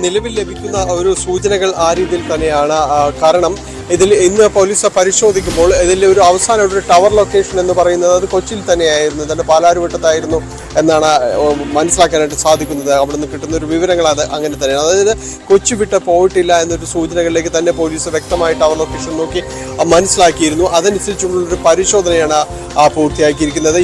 നിലവിൽ ലഭിക്കുന്ന ഒരു സൂചനകൾ ആ രീതിയിൽ തന്നെയാണ്. കാരണം ഇതിൽ ഇന്ന് പോലീസ് പരിശോധിക്കുമ്പോൾ ഇതിൽ ഒരു അവസാന ഒരു ടവർ ലൊക്കേഷൻ എന്ന് പറയുന്നത് അത് കൊച്ചിയിൽ തന്നെയായിരുന്നു, തന്നെ പാലാരിവട്ടത്തായിരുന്നു എന്നാണ് മനസ്സിലാക്കാനായിട്ട് സാധിക്കുന്നത്. അവിടെ നിന്ന് കിട്ടുന്ന ഒരു വിവരങ്ങൾ അത് അങ്ങനെ തന്നെയാണ്. അതായത് കൊച്ചി വിട്ട് പോയിട്ടില്ല എന്നൊരു സൂചനകളിലേക്ക് തന്നെ പോലീസ് വ്യക്തമായി ടവർ ലൊക്കേഷൻ നോക്കി മനസ്സിലാക്കിയിരുന്നു. അതനുസരിച്ചുള്ളൊരു പരിശോധനയാണ് പൂർത്തിയാക്കിയിരിക്കുന്നത്.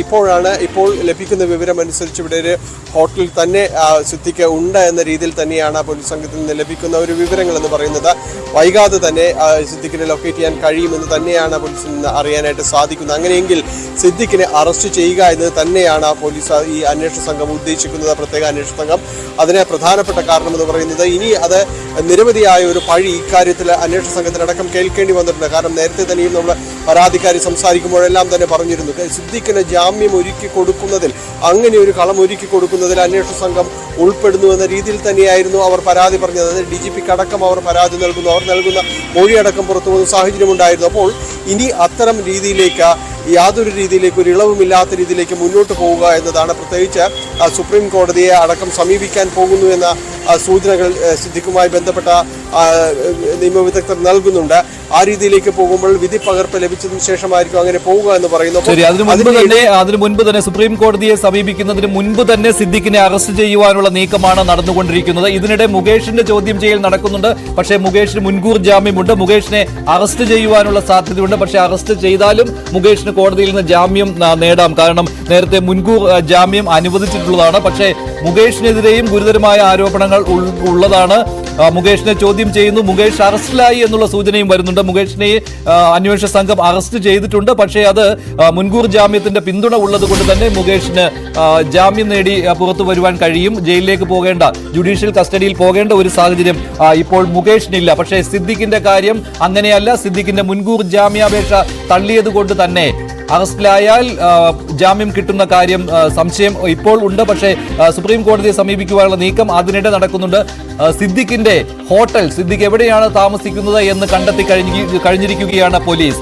ഇപ്പോൾ ലഭിക്കുന്ന വിവരം അനുസരിച്ച് ഇവിടെ ഒരു ഹോട്ടലിൽ തന്നെ സിദ്ദിഖ് ഉണ്ട് എന്ന രീതിയിൽ തന്നെയാണ് പോലീസ് സംഘത്തിൽ നിന്ന് ലഭിക്കുന്ന ഒരു വിവരങ്ങൾ എന്ന് പറയുന്നത്. വൈകാതെ തന്നെ സിദ്ദിഖിനെ ലൊക്കേറ്റ് ചെയ്യാൻ കഴിയുമെന്ന് തന്നെയാണ് പോലീസിൽ നിന്ന് അറിയാനായിട്ട് സാധിക്കുന്നത്. അങ്ങനെയെങ്കിൽ സിദ്ദിഖിനെ അറസ്റ്റ് ചെയ്യുക എന്ന് തന്നെയാണ് പോലീസ് ഈ അന്വേഷണ സംഘം ഉദ്ദേശിക്കുന്നത്, പ്രത്യേക അന്വേഷണ സംഘം. അതിന് പ്രധാനപ്പെട്ട കാരണം എന്ന് പറയുന്നത് ഇനി അത് നിരവധിയായ ഒരു പഴി ഇക്കാര്യത്തിൽ അന്വേഷണ സംഘത്തിനടക്കം കേൾക്കേണ്ടി വന്നിട്ടുണ്ട്. കാരണം നേരത്തെ തന്നെയും നമ്മൾ പരാതിക്കാരി സംസാരിക്കുമ്പോഴെല്ലാം തന്നെ പറഞ്ഞിരുന്നു, സിദ്ദിഖിന് ജാമ്യം ഒരുക്കി കൊടുക്കുന്നതിൽ, അങ്ങനെ ഒരു കളം ഒരുക്കി കൊടുക്കുന്നതിൽ അന്വേഷണ സംഘം ഉൾപ്പെടുന്നു എന്ന രീതിയിൽ തന്നെയായിരുന്നു അവർ പരാതി പറഞ്ഞത്. അതായത് DGPക്ക് അടക്കം അവർ പരാതി നൽകുന്നു, അവർ നൽകുന്ന മൊഴിയടക്കം പുറത്തു പോകുന്ന സാഹചര്യമുണ്ടായിരുന്നു. അപ്പോൾ ഇനി അത്തരം രീതിയിലേക്ക് യാതൊരു രീതിയിലേക്ക് ഒരു ഇളവുമില്ലാത്ത രീതിയിലേക്ക് മുന്നോട്ട് പോവുക എന്നതാണ്. പ്രത്യേകിച്ച് സുപ്രീം കോടതിയെ അടക്കം സമീപിക്കാൻ പോകുന്നു എന്ന സൂചനകൾ സിദ്ദിഖുമായി ബന്ധപ്പെട്ട നിയമവിദഗ്ധർ നൽകുന്നുണ്ട്. ആ രീതിയിലേക്ക് പോകുമ്പോൾ വിധി പകർപ്പ് ലഭിച്ചതിന് ശേഷമായിരിക്കും അങ്ങനെ പോവുക എന്ന് പറയുന്നു. അതിനു മുൻപ് തന്നെ സുപ്രീം കോടതിയെ സമീപിക്കുന്നതിന് മുൻപ് തന്നെ സിദ്ദിഖിനെ അറസ്റ്റ് ചെയ്യുവാനുള്ള നീക്കമാണ് നടന്നുകൊണ്ടിരിക്കുന്നത്. ഇതിനിടെ മുകേഷിന്റെ ചോദ്യം ചെയ്യൽ നടക്കുന്നുണ്ട്. പക്ഷേ മുകേഷിന് മുൻകൂർ ജാമ്യമുണ്ട്. മുകേഷിനെ അറസ്റ്റ് ചെയ്യുവാനുള്ള സാധ്യതയുണ്ട്. പക്ഷേ അറസ്റ്റ് ചെയ്താലും മുകേഷിന് കോടതിയിൽ നിന്ന് ജാമ്യം നേടാം. കാരണം നേരത്തെ മുൻകൂർ ജാമ്യം അനുവദിച്ചിട്ടുള്ളതാണ്. പക്ഷേ മുകേഷിനെതിരെയും ഗുരുതരമായ ആരോപണങ്ങൾ ഉള്ളതാണ്. മുകേഷിനെ ചോദ്യം ചെയ്യുന്നു. മുകേഷ് അറസ്റ്റിലായി എന്നുള്ള സൂചനയും വരുന്നുണ്ട്. മുകേഷിനെ അന്വേഷണ സംഘം അറസ്റ്റ് ചെയ്തിട്ടുണ്ട്. പക്ഷേ അത് മുൻകൂർ ജാമ്യത്തിന്റെ പിന്തുണ ഉള്ളത് കൊണ്ട് തന്നെ മുകേഷിന് ജാമ്യം നേടി പുറത്തു വരുവാൻ കഴിയും. ജയിലിലേക്ക് പോകേണ്ട, ജുഡീഷ്യൽ കസ്റ്റഡിയിൽ പോകേണ്ട ഒരു സാഹചര്യം ഇപ്പോൾ മുകേഷിനില്ല. പക്ഷേ സിദ്ദിഖിന്റെ കാര്യം അങ്ങനെയല്ല. സിദ്ദിഖിന്റെ മുൻകൂർ ജാമ്യാപേക്ഷ തള്ളിയത് കൊണ്ട് തന്നെ അറസ്റ്റിലായാൽ ജാമ്യം കിട്ടുന്ന കാര്യം സംശയം ഇപ്പോൾ ഉണ്ട്. പക്ഷേ സുപ്രീം കോടതിയെ സമീപിക്കുവാനുള്ള നീക്കം അതിനിടെ നടക്കുന്നുണ്ട്. സിദ്ദിഖിന്റെ ഹോട്ടൽ, സിദ്ദിഖ് എവിടെയാണ് താമസിക്കുന്നത് എന്ന് കണ്ടെത്തി കഴിഞ്ഞിരിക്കുകയാണ് പോലീസ്.